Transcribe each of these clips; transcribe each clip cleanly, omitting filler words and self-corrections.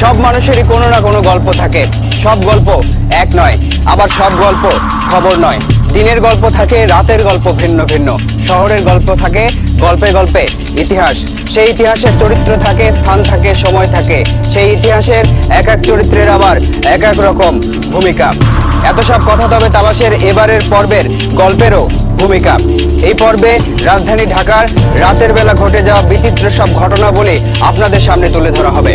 সব মানুষেরই কোনো না কোনো গল্প থাকে। সব গল্প এক নয়, আবার সব গল্প খবর নয়। দিনের গল্প থাকে, রাতের গল্প ভিন্ন ভিন্ন। শহরের গল্প থাকে, গল্পে গল্পে ইতিহাস। সেই ইতিহাসের চরিত্র থাকে, স্থান থাকে, সময় থাকে। সেই ইতিহাসের এক এক চরিত্রের আবার এক এক রকম ভূমিকা। এত সব কথা তবে তাবাসের এবারের পর্বের গল্পেরও ভূমিকা। এই পর্বে রাজধানী ঢাকার রাতের বেলা ঘটে যাওয়া বিচিত্র সব ঘটনা বলে আপনাদের সামনে তুলে ধরা হবে।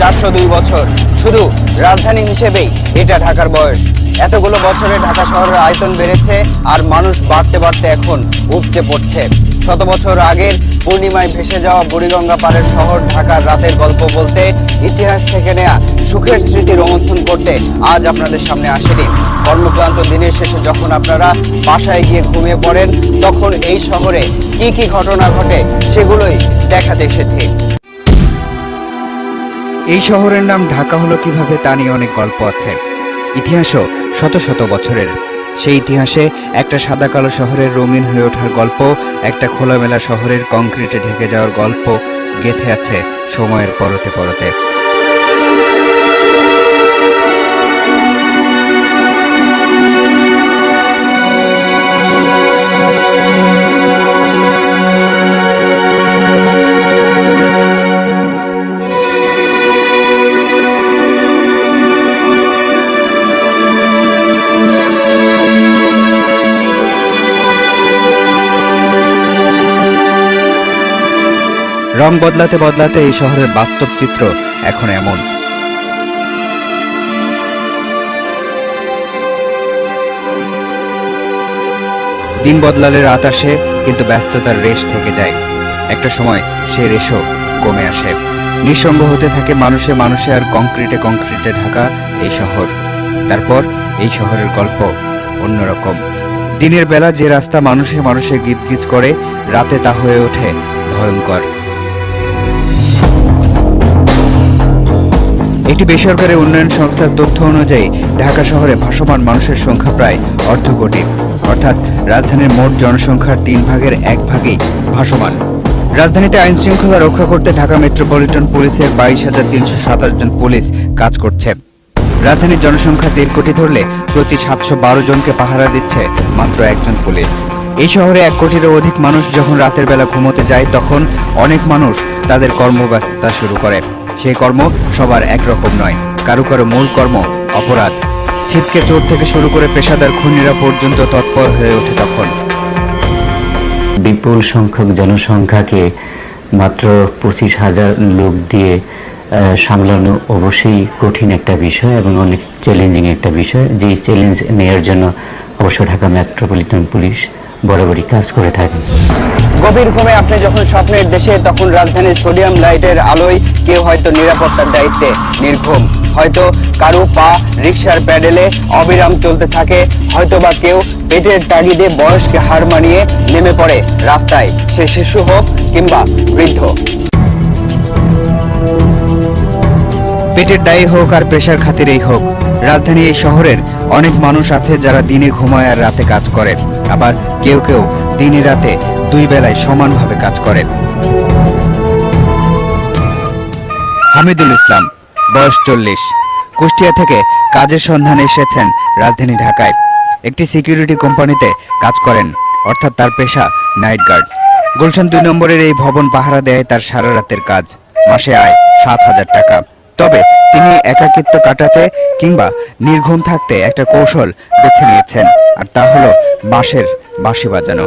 402 বছর, শুধু রাজধানী হিসেবেই এটা ঢাকার বয়স। এতগুলো বছরে ঢাকা শহরের আয়তন বেড়েছে, আর মানুষ বাড়তে বাড়তে এখন উপচে পড়ছে। শত বছর আগের পূর্ণিমায় ভেসে যাওয়া বুড়িগঙ্গা পাড়ের শহর ঢাকার রাতের গল্প বলতে, ইতিহাস থেকে নেয়া সুখের স্মৃতি রোমন্থন করতে আজ আপনাদের সামনে আসেনি। কর্মক্লান্ত দিনের শেষে যখন আপনারা বাসায় গিয়ে ঘুমিয়ে পড়েন, তখন এই শহরে কি কি ঘটনা ঘটে সেগুলোই দেখাতে এসেছি। এই শহরের নাম ঢাকা হলো কিভাবে তা নিয়ে অনেক গল্প আছে। ইতিহাসও শত শত বছরের। সেই ইতিহাসে একটা সাদা কালো শহরের রঙিন হয়ে ওঠার গল্প, একটা খোলামেলা শহরের কংক্রিটে ঢেকে যাওয়ার গল্প গেঁথে আছে সময়ের পরতে পরতে। রং বদলাতে বদলাতে এই শহরের বাস্তব চিত্র এখন এমন। দিন বদলালে রাত আসে, কিন্তু ব্যস্ততার রেশ থেকে যায়। একটা সময় সে রেশও কমে আসে। নিঃসঙ্গ হতে থাকে মানুষে মানুষে, আর কংক্রিটে কংক্রিটে ঢাকা এই শহর। তারপর এই শহরের গল্প অন্যরকম। দিনের বেলা যে রাস্তা মানুষে মানুষে গিজগিজ করে, রাতে তা হয়ে ওঠে ভয়ঙ্কর। একটি বেসরকারি উন্নয়ন সংস্থার তথ্য অনুযায়ী ঢাকা শহরে ভাসমান মানুষের সংখ্যা প্রায় অর্ধ কোটি, অর্থাৎ রাজধানীর মোট জনসংখ্যার 3 ভাগের 1 ভাগই ভাসমান। রাজধানীতে আইন শৃঙ্খলা রক্ষা করতে ঢাকা মেট্রোপলিটন পুলিশের 22,327 জন পুলিশ কাজ করছে। রাজধানীর জনসংখ্যা 1.5 কোটি ধরলে প্রতি 712 জনকে পাহারা দিচ্ছে মাত্র একজন পুলিশ। এই শহরে 1 কোটিরও অধিক মানুষ যখন রাতের বেলা ঘুমোতে যায়, তখন অনেক মানুষ তাদের কর্মব্যস্ততা শুরু করে। সেই কর্ম সবার একরকম নয়। কারো কারো মূল কর্ম অপরাধ। ছিটকে চোর থেকে শুরু করে পেশাদার খুনিরা পর্যন্ত তৎপর হয়ে ওঠে তখন। বিপুল সংখ্যক জনসংখ্যাকে মাত্র 25,000 লোক দিয়ে সামলানো অবশ্যই কঠিন একটা বিষয় এবং অনেক চ্যালেঞ্জিং একটা বিষয়। যে চ্যালেঞ্জ নেওয়ার জন্য অবশ্য ঢাকা মেট্রোপলিটন পুলিশ বরাবরই কাজ করে থাকেন। গভীর ঘুমে আপনি যখন স্বপ্নের দেশে, তখন রাজধানীর সোডিয়াম লাইটের আলোয় কেউ হয়তো নিরাপত্তার দায়িত্বে নির্ঘুম, হয়তো কারো পা রিকশার প্যাডেলে অবিরাম চলতে থাকে, হয়তো বা কেউ পেটের তাগিদে বয়সকে হার মানিয়ে নেমে পড়ে রাস্তায়, সে শিশু হোক কিংবা বৃদ্ধ। পেটের দায়ী হোক আর পেশার খাতিরেই হোক, রাজধানী এই শহরের অনেক মানুষ আছে যারা দিনে ঘুমায় আর রাতে কাজ করে। আবার কেউ কেউ দিনে রাতে 2 বেলায় সমানভাবে কাজ করে। হামিদুল ইসলাম, বয়স 40, কুষ্টিয়া থেকে কাজের সন্ধানে এসেছেন রাজধানী ঢাকায়। একটি সিকিউরিটি কোম্পানিতে কাজ করেন, অর্থাৎ তার পেশা নাইট গার্ড। গুলশান 2 নম্বরের এই ভবন পাহারা দেয় তার সারা রাতের কাজ। মাসে আয় 7,000 টাকা। তবে তিনি একাকিত্ব কাটাতে কিংবা নির্ঘুম থাকতে একটা কৌশল বেছে নিয়েছেন, আর তা হলো বাঁশের বাঁশি বাজানো।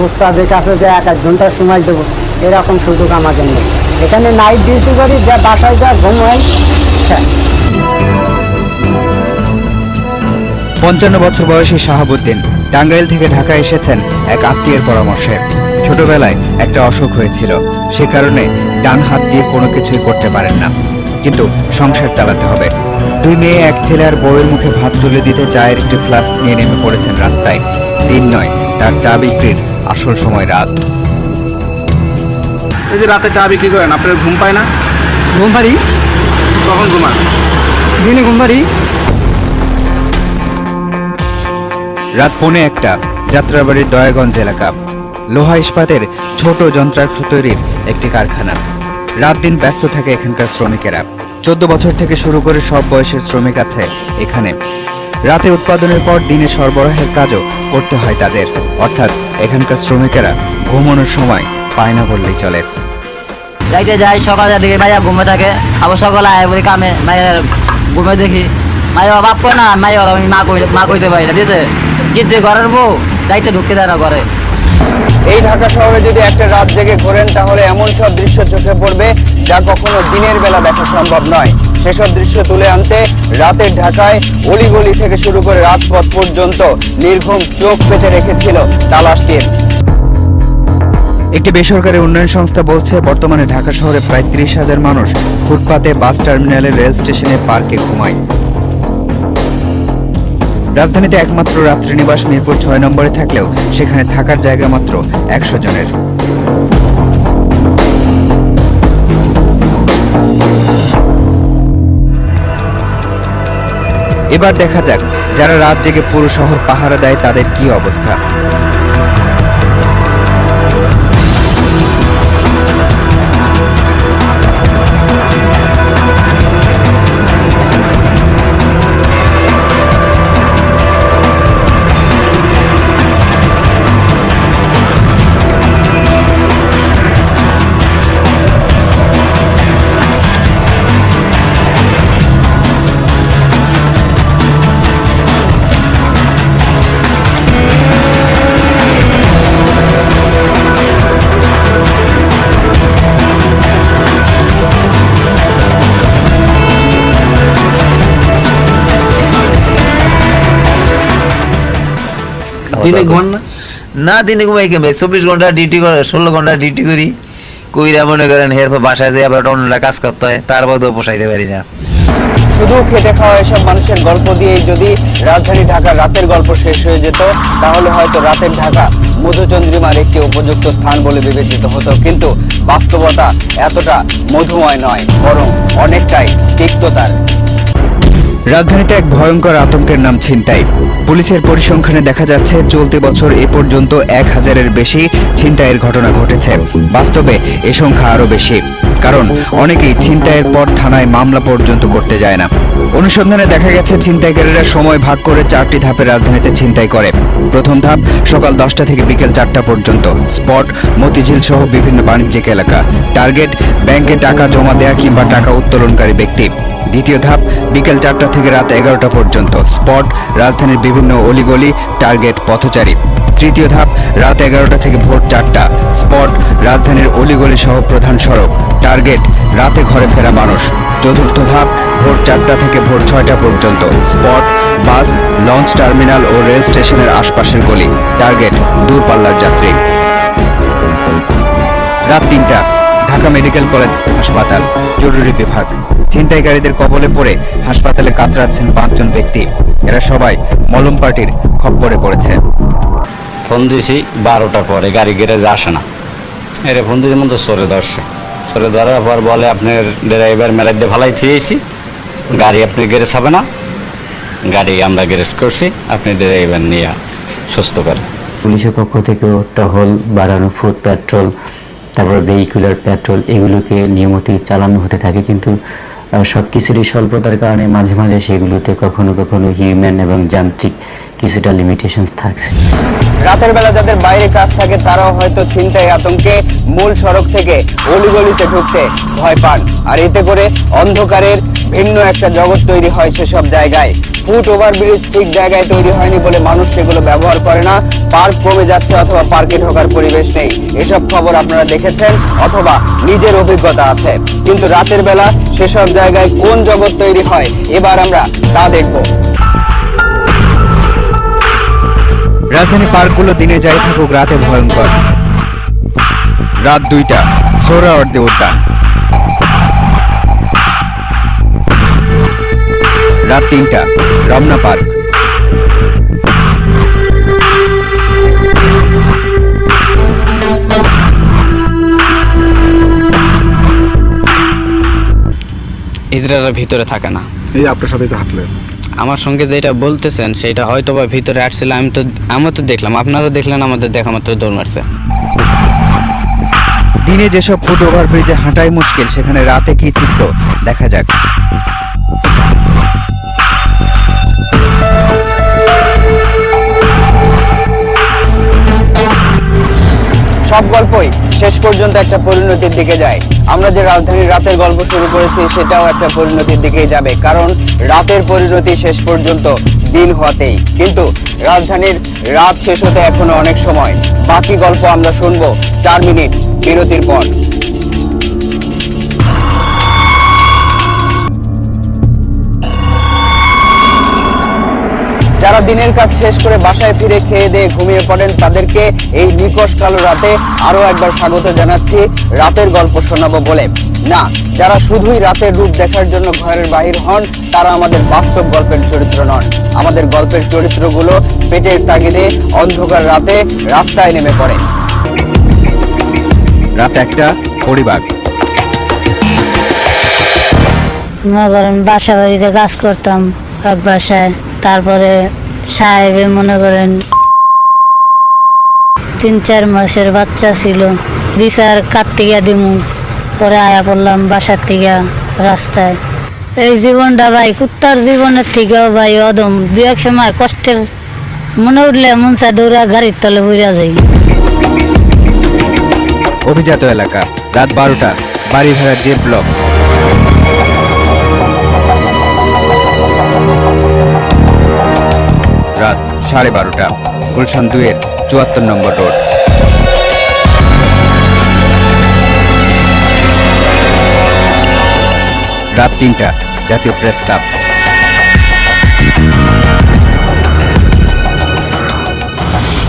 উস্তাদের কাছে যে 1 ঘন্টা সময় দেবো, এরকম সুযোগ আমাদের নেই। এখানে নাইট ডিউটি করি, যা বাসায় যা ঘুম হয়। 55 বছর বয়সী শাহাবুদ্দিন টাঙ্গাইল থেকে ঢাকা এসেছেন এক আত্মীয়ের পরামর্শে। ছোটবেলায় একটা অসুখ হয়েছিল, সে কারণে ডান হাত দিয়ে কোনো কিছুই করতে পারেন না, কিন্তু সংসার চালাতে হবে। দুই মেয়ে এক ছেলে আর বউয়ের মুখে ভাত তুলে দিতে চায়ের একটি ফ্লাস্ক নিয়ে নেমে পড়েছেন রাস্তায়। দিন নয়, তার চা বিক্রির আসল সময় রাত। এই যে রাতে চা বিক্রি করেন, আপনার ঘুম পায় না? ঘুম পারি, কখন ঘুমান? দিনে ঘুম পারি। রাত 1:45, যাত্রাবাড়ির দয়াগঞ্জ এলাকা। লোহা ইস্পাতের ছোট যন্ত্রাংশ তৈরির একটি কারখানা। রাত দিন ব্যস্ত থাকে এখানকার শ্রমিকেরা। 14 বছর থেকে শুরু করে সব বয়সের শ্রমিক আছে এখানে। রাতে উৎপাদনের পর দিনে সরবরাহের কাজও করতে হয় তাদের। অর্থাৎ এখানকার শ্রমিকেরা ঘুমানোর সময় পায় না বললেই চলে। রাইতে যাই, সকালে দেখি মাইয়া ঘুমে থাকে, আবার সকালে আয় বলি কামে, মাইয়া ঘুমে দেখি মাইয়া বাপ করে না, মাইয়া আমি মা কইতে পারি না, ঠিক আছে? চিন্তে ঘরের বউ রাইতে ঢুকতে দেয় না ঘরে। এই ঢাকা শহরে যদি একটা রাত জেগে ঘোরেন তাহলে এমন সব দৃশ্য চোখে পড়বে যা কখনো দিনের বেলা দেখা সম্ভব নয়। সেসব দৃশ্য তুলে আনতে রাতের ঢাকায় অলিগলি থেকে শুরু করে রাজপথ পর্যন্ত নির্ঘুম চোখ পেতে রেখেছিল তালাশ টিম। একটি বেসরকারি উন্নয়ন সংস্থা বলছে বর্তমানে ঢাকা শহরে প্রায় 30,000 মানুষ ফুটপাতে, বাস টার্মিনালে, রেল স্টেশনে, পার্কে ঘুমায়। রাজধানীতে একমাত্র রাত্রিনিবাস মিরপুর 6 নম্বরে থাকলেও সেখানে থাকার জায়গা মাত্র 100 জনের। এবার দেখা যাক যারা রাত জেগে পুরো শহর পাহারা দেয় তাদের কি অবস্থা। দিনে ঘুমান না? না, দিনে ঘুমাই কেমন? 24 ঘন্টা ডিউটি করে, 16 ঘন্টা ডিউটি করি। কইরা মনে করেন এরপর বাসায় যাই আবার অন্যরা কাজ করতে হয়, তারপরেও পোষাইতে পারি না। শুধু খেটে খাওয়া এসব মানুষের গল্প দিয়েই যদি রাজধানী ঢাকার রাতের গল্প শেষ হয়ে যেত তাহলে হয়তো রাতের ঢাকা মধুচন্দ্রিমার একটি উপযুক্ত স্থান বলে বিবেচিত হতো। কিন্তু বাস্তবতা এতটা মধুময় নয়, বরং অনেকটাই তিক্ততার। রাজধানীতে এক ভয়ঙ্কর আতঙ্কের নাম ছিনতাই। পুলিশের পরিসংখ্যানে দেখা যাচ্ছে চলতি বছর এ পর্যন্ত 1000-এর বেশি ছিনতাইয়ের ঘটনা ঘটেছে। বাস্তবে এ সংখ্যা আরো বেশি, কারণ অনেকেই ছিনতাইয়ের পর থানায় মামলা পর্যন্ত করতে যায় না। অনুসন্ধানে দেখা গেছে ছিনতাইকারীরা সময় ভাগ করে 4টি ধাপে রাজধানীতে ছিনতাই করে। প্রথম ধাপ সকাল 10টা থেকে বিকেল 4টা পর্যন্ত। স্পট মতিঝিল সহ বিভিন্ন বাণিজ্যিক এলাকা। টার্গেট ব্যাংকে টাকা জমা দেয়া কিংবা টাকা উত্তোলনকারী ব্যক্তি। দ্বিতীয় ধাপ বিকেল 4টা থেকে রাত 11টা পর্যন্ত। স্পট রাজধানীর বিভিন্ন অলিগলি। টার্গেট পথচারী। তৃতীয় ধাপ রাত 11টা থেকে ভোর 4টা। স্পট রাজধানীর অলিগলি সহ প্রধান সড়ক। টার্গেট রাতে ঘরে ফেরা মানুষ। চতুর্থ ধাপ ভোর 4টা থেকে ভোর 6টা পর্যন্ত। স্পট বাস, লঞ্চ টার্মিনাল ও রেল স্টেশনের আশপাশের গলি। টার্গেট দূরপাল্লার যাত্রী। রাত 3টা ঢাকা মেডিকেল কলেজ হাসপাতাল, জরুরি বিভাগ। ছিনতাইকারীদের কবলে পড়ে হাসপাতালে কাতরাচ্ছেন 5 জন ব্যক্তি। এরা সবাই মলম পার্টির খপ্পরে পড়েছে। ফোন দিয়েছি 12টার পরে, গাড়ি গ্যারেজে আসে না। এর ফোন দিতে মতো সরে ধরছে। সরে ধরার পর বলে আপনার ড্রাইভার মেলার দিয়ে ভালাই থিয়েছি, গাড়ি আপনি গ্যারেজ হবে না, গাড়ি আমরা গ্যারেজ করছি, আপনি ড্রাইভার নিয়ে সুস্থ করেন। পুলিশের পক্ষ থেকেও টহল বাড়ানো, ফুড পেট্রোল, তারপর ভেহিকুলার পেট্রোল, এগুলোকে নিয়মিত চালানো হতে থাকে। কিন্তু সব কিছুরই স্বল্পতার কারণে মাঝে মাঝে সেগুলোতে কখনো কখনো হিউম্যান এবং যান্ত্রিক কিছুটা লিমিটেশনস থাকছে। রাতের বেলা যাদের বাইরে কাজ থাকে তারাও হয়তো ছিনতাই আতঙ্কে মূল সড়ক থেকে অলিগলিতে ঢুকতে ভয় পান। আর এতে করে অন্ধকারের ভিন্ন একটা জগৎ তৈরি হয় সেসব জায়গায়। ফুট ওভারব্রিজ ঠিক জায়গায় তৈরি হয়নি বলে মানুষ সেগুলো ব্যবহার করে না। পার্ক কমে যাচ্ছে অথবা পার্কে ঢোকার পরিবেশ নেই। এসব খবর আপনারা দেখেছেন অথবা নিজের অভিজ্ঞতা আছে। কিন্তু রাতের বেলা সেসব জায়গায় কোন জগৎ তৈরি হয় এবার আমরা তা দেখব। রাজধানী পার্কগুলো দিনে যাই থাকুক, রাতে ভয়ঙ্কর। রাত 2টা সোহরাওয়ার্দী উদ্যান। রাত 3টা, রমনা পার্ক। ইজরায়েলের ভিতরে থাকে না। এই আপনার সাথে তো হাঁটলেন, আমার সঙ্গে যেটা বলতেছেন সেটা হয়তো বা ভিতরে আসছিল, আমি তো দেখলাম, আপনারাও দেখলেন, আমাদের দেখা মাত্র দৌড় মারছে। দিনে যেসব ফুট ওভারব্রিজে হাঁটাই মুশকিল, সেখানে রাতে কি চিত্র দেখা যাক। সব গল্পই শেষ পর্যন্ত একটা পরিণতির দিকে যায়। আমরা যে রাজধানীর রাতের গল্প শুরু করেছি সেটাও একটা পরিণতির দিকেই যাবে, কারণ রাতের পরিণতি শেষ পর্যন্ত দিন হতেই। কিন্তু রাজধানীর রাত শেষ হতে এখনো অনেক সময়। বাকি গল্প আমরা শুনবো 4 মিনিট বিরতির পর। যারা দিনের কাজ শেষ করে বাসায় ফিরে খেয়ে দিয়ে ঘুমিয়ে পড়েন, তাদেরকে এই নিকষ কালো রাতে আরো একবার স্বাগত জানাচ্ছি রাতের গল্প শোনাবো বলে। না, যারা শুধুই রাতের রূপ দেখার জন্য ঘরের বাহির হন, তারা আমাদের বাস্তব গল্পের চরিত্র নন। আমাদের গল্পের চরিত্রগুলো পেটের তাগিদে অন্ধকার রাতে রাস্তায় নেমে পড়ে। রাত 1টা, পরিবার। মনে করেন বাসা বাড়িতে কাজ করতাম এক বাসায়, তারপরে সাহেবে মনে করেন 3-4 মাসের বাচ্চা ছিল, বিচার কার্তিকা দিমু, পরে আয়া পড়লাম বাসার থেকে রাস্তায়। এই জীবনটা ভাই কুত্তার জীবনের থেকেও ভাই অদম। 2-1 সময় কষ্টের মনে উঠলে মন চায় দৌড়া গাড়ির তলে বইরা যাই। অভিজাত এলাকা, রাত 12টা, বাড়ি ভাড়া জে ব্লক। রাত 12:30, গুলশান 2-এর 74 নম্বর রোড। রাত 3টা, জাতীয় প্রেস ক্লাব।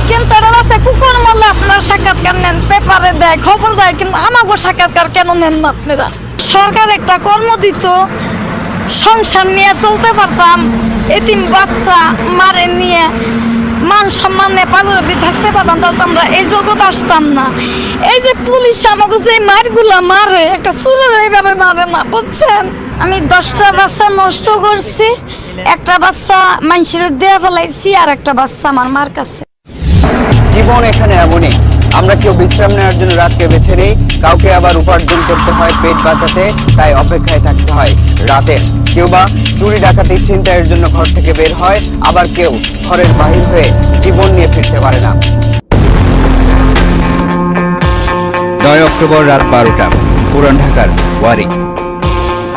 কিন্তু এটা আছে কুকুর মরলে আপনার সাক্ষাৎকার নেন, পেপারে দেয়, খবর দেয়, কিন্তু আমাকে সাক্ষাৎকার কেন নেন না আপনারা? সরকার একটা কর্ম দিত, সংসার নিয়ে চলতে পারতাম, এতিম বাচ্চা মারে নিয়ে মান সম্মানে পালবি থাকতে পারতাম, তাহলে আমরা এই জগৎ আসতাম না। এই যে পুলিশ আমাকে যে মারগুলা মারে, একটা চুলের এইভাবে মারে না, বুঝছেন? আমি 10টা বাচ্চা নষ্ট করছি, একটা বাচ্চা মানুষের দেয়া ফেলাইছি, আর একটা বাচ্চা আমার মার কাছে। জীবন এখানে এমনই, আমরা কেউ বিশ্রাম নেওয়ার জন্য রাতকে বেছে নেই, কাউকে আবার উপার্জন করতে হয় পেট বাঁচাতে, তাই অপেক্ষায় থাকতে হয় রাতের। কেউ বা চুরি ডাকাতি ছিনতাইয়ের জন্য ঘর থেকে বের হয়, আবার কেউ ঘরের বাহির হয়ে জীবন নিয়ে ফিরতে পারে না। 9 অক্টোবর রাত 12টা, পুরান ঢাকার ওয়ারি।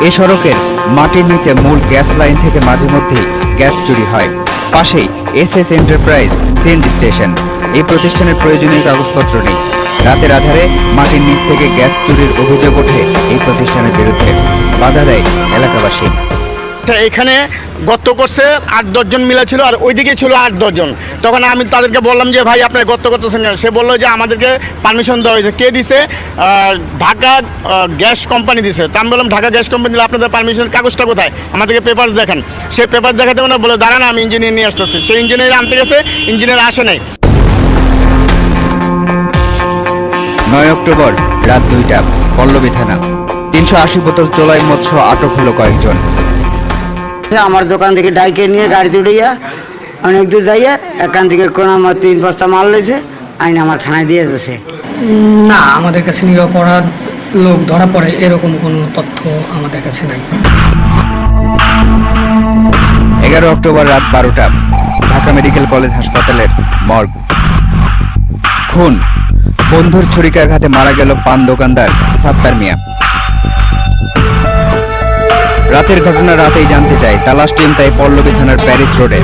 এই সড়কের মাটির নিচে মূল গ্যাস লাইন থেকে মাঝে মধ্যেই গ্যাস চুরি হয়। পাশেই এসএস এন্টারপ্রাইজ সিএনজি স্টেশন। এই প্রতিষ্ঠানের প্রয়োজনীয় কাগজপত্র নেই। রাতের আধারে মাটির নিচ থেকে গ্যাস চুরির অভিযোগ ওঠে এই প্রতিষ্ঠানের বিরুদ্ধে। বাধা দেয় এলাকাবাসী। এখানে গর্ত করছে 8-10 জন মিলে ছিল, আর ওইদিকে ছিল 8-10 জন। তখন আমি তাদেরকে বললাম যে ভাই আপনার গর্ত করতেছেন কেন? সে বললো যে আমাদেরকে পারমিশন দেওয়া হয়েছে। কে দিছে? ঢাকা গ্যাস কোম্পানি দিছে। তা আমি বললাম ঢাকা গ্যাস কোম্পানি দিলে আপনাদের পারমিশনের কাগজটা কোথায়? আমাদেরকে পেপার দেখেন। সে পেপার দেখাতে মানে বলে দাঁড়ান আমি ইঞ্জিনিয়ার নিয়ে আসতেছি। সেই ইঞ্জিনিয়ার আনতে গেছে, ইঞ্জিনিয়ার আসে নাই। 9 অক্টোবর রাত 2টা, পল্লবী থানা। 380 বোতল চোলাই মৎস্য আটক হলো কয়েকজন। আমার দোকান থেকে ডাইকে নিয়ে গাড়িতে উঠাইয়া অনেক দূর যাইয়া এখান থেকে কোন আমার 3 বস্তা মাল লইছে, আইন আমার থানায় দিয়ে যাচ্ছে। না, আমাদের কাছে নিরপরাধ লোক ধরা পড়ে এরকম কোনো তথ্য আমাদের কাছে নাই। 11 অক্টোবর রাত 12টা, ঢাকা মেডিকেল কলেজ হাসপাতালের মর্গ। খুন, বন্ধুর ছুরিকাঘাতে মারা গেল পান দোকানদার সাত্তার মিয়া। রাতের ঘটনা রাতেই জানতে চাই তালাশ টিম, তাই পল্লবী থানার প্যারিস রোডে।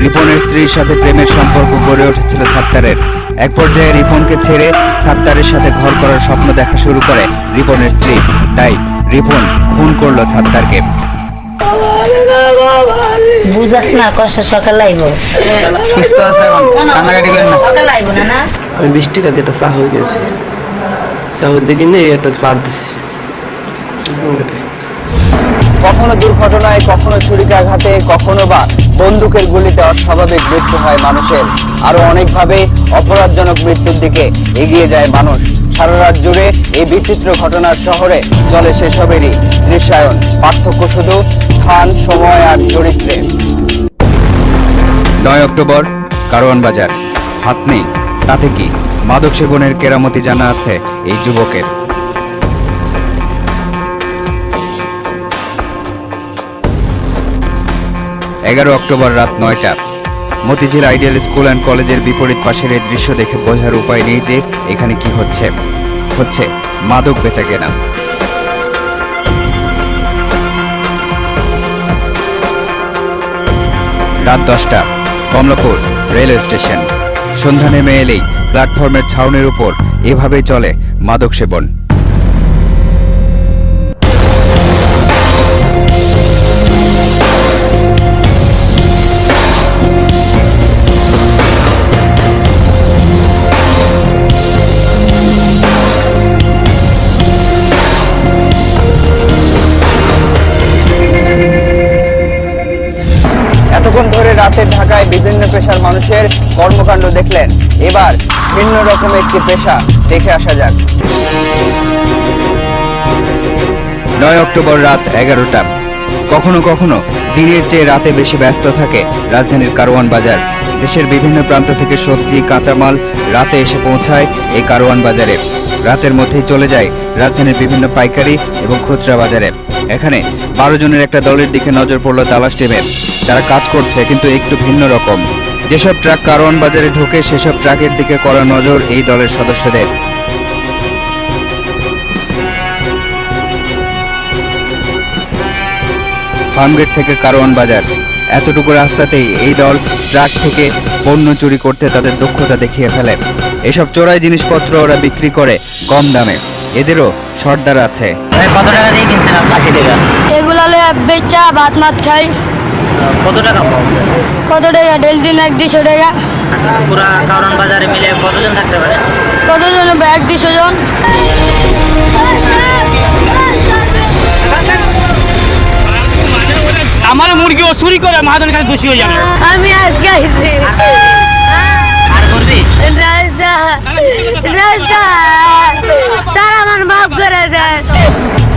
রিপনের স্ত্রীর সাথে প্রেমের সম্পর্ক গড়ে উঠেছিল সাত্তারের। এক পর্যায়ে রিপনকে ছেড়ে সাত্তারের সাথে ঘর করার স্বপ্ন দেখা শুরু করে রিপনের স্ত্রী। তাই রিপন খুন করলো সাত্তারকে। বুঝাস না, কষ্ট সকালে আইব, সুস্থ আছে এখন, কান্নাকাটি করেন না। সকালে আইব না। আমি 20 টাকা দিয়ে একটা চা হয়ে গেছি, চা হতে কিনে একটা পার দিচ্ছি। কখনো দুর্ঘটনায়, কখনো ছুরিকাঘাতে, কখনো বা বন্দুকের গুলিতে অস্বাভাবিক মৃত্যু হয় মানুষের। আরো অনেকভাবে অপরাধজনক মৃত্যুর দিকে এগিয়ে যায় মানুষ। সারা রাত জুড়ে এই বিচিত্র ঘটনার শহরে চলে সেসবেরই দৃশ্যায়ন। পার্থক্য শুধু স্থান, সময় আর চরিত্রে। 9 অক্টোবর কারওয়ান বাজার। হাত নেই তাতে কি, মাদক সেবনের কেরামতি জানা আছে এই যুবকের। 11 অক্টোবর রাত 9টা। মতিঝিল আইডিয়াল স্কুল অ্যান্ড কলেজের বিপরীত পাশের এই দৃশ্য দেখে বোঝার উপায় নেই যে এখানে কি হচ্ছে। হচ্ছে মাদক বেচাকেনা। রাত 10টা, কমলাপুর রেলওয়ে স্টেশন। সন্ধ্যা নেমে এলেই প্ল্যাটফর্মের ছাউনির উপর এভাবেই চলে মাদক সেবন। এতক্ষণ ধরে রাতের ঢাকায় বিভিন্ন পেশার মানুষের কর্মকাণ্ড দেখলেন, এবার ভিন্ন রকম একটি পেশা দেখে আসা যাক। 9 অক্টোবর রাত 11টা। কখনো কখনো দিনের চেয়ে রাতে বেশি ব্যস্ত থাকে রাজধানীর কারওয়ান বাজার। দেশের বিভিন্ন প্রান্ত থেকে সবজি, কাঁচামাল রাতে এসে পৌঁছায় এই কারওয়ান বাজারে। রাতের মধ্যেই চলে যায় রাজধানীর বিভিন্ন পাইকারি এবং খুচরা বাজারে। এখানে 12 জনের একটা দলের দিকে নজর পড়লো তালাশ টিমের। তারা কাজ করছে কিন্তু একটু ভিন্ন রকম। যেসব ট্রাক কারওয়ান বাজারে ঢোকে সেসব ট্রাকের দিকে করা নজর এই দলের সদস্যদের। ফার্মগেট থেকে কারওয়ান বাজার, এতটুকু রাস্তাতেই এই দল ট্রাক থেকে পণ্য চুরি করতে তাদের দক্ষতা দেখিয়ে ফেলে। এসব চোরাই জিনিসপত্র ওরা বিক্রি করে কম দামে। এদেরও সর্দার আছে। কত টাকা দিয়ে কিনছিলাম? 80 টাকা। এগুলো বেচা ভাত মাত খাই। কত টাকা পাবো? কত টাকা? ডেল দিন 100-200 টাকা। পুরা কারওয়ান বাজারে মিলে কতজন থাকতে পারে? কতজন? 100-200 জন। আমার মুরগি ও চুরি করে মহাজন খালি দোষী হয়ে যাবে। আমি আজকে আইছি। আর করবি? রাজা রাজা স্যার আমার মাফ করে দেন।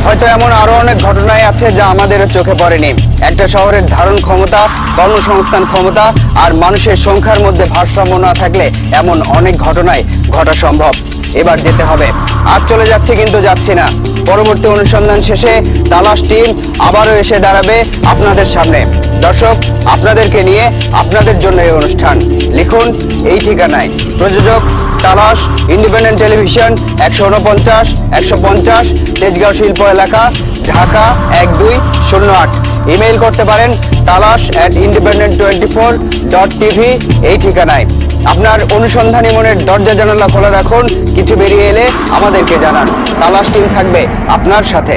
হয়তো এমন আরো অনেক ঘটনাই আছে যা আমাদেরও চোখে পড়েনি। একটা শহরের ধারণ ক্ষমতা, কর্মসংস্থান ক্ষমতা আর মানুষের সংখ্যার মধ্যে ভারসাম্য না থাকলে এমন অনেক ঘটনাই ঘটা সম্ভব। এবার যেতে হবে। আজ চলে যাচ্ছি কিন্তু যাচ্ছি না। পরবর্তী অনুসন্ধান শেষে তালাশ টিম আবারও এসে দাঁড়াবে আপনাদের সামনে। দর্শক, আপনাদেরকে নিয়ে, আপনাদের জন্য এই অনুষ্ঠান। লিখুন এই ঠিকানায়। প্রযোজক তালাশ, ইন্ডিপেন্ডেন্ট টেলিভিশন, 149 150 তেজগাঁও শিল্প এলাকা, ঢাকা 1208। ইমেইল করতে পারেন talash@independent24.tv এই ঠিকানায়। আপনার অনুসন্ধানী মনের দরজা জানালা খোলা রাখুন। কিছু বেরিয়ে এলে আমাদেরকে জানান। তালাশ টিম থাকবে আপনার সাথে।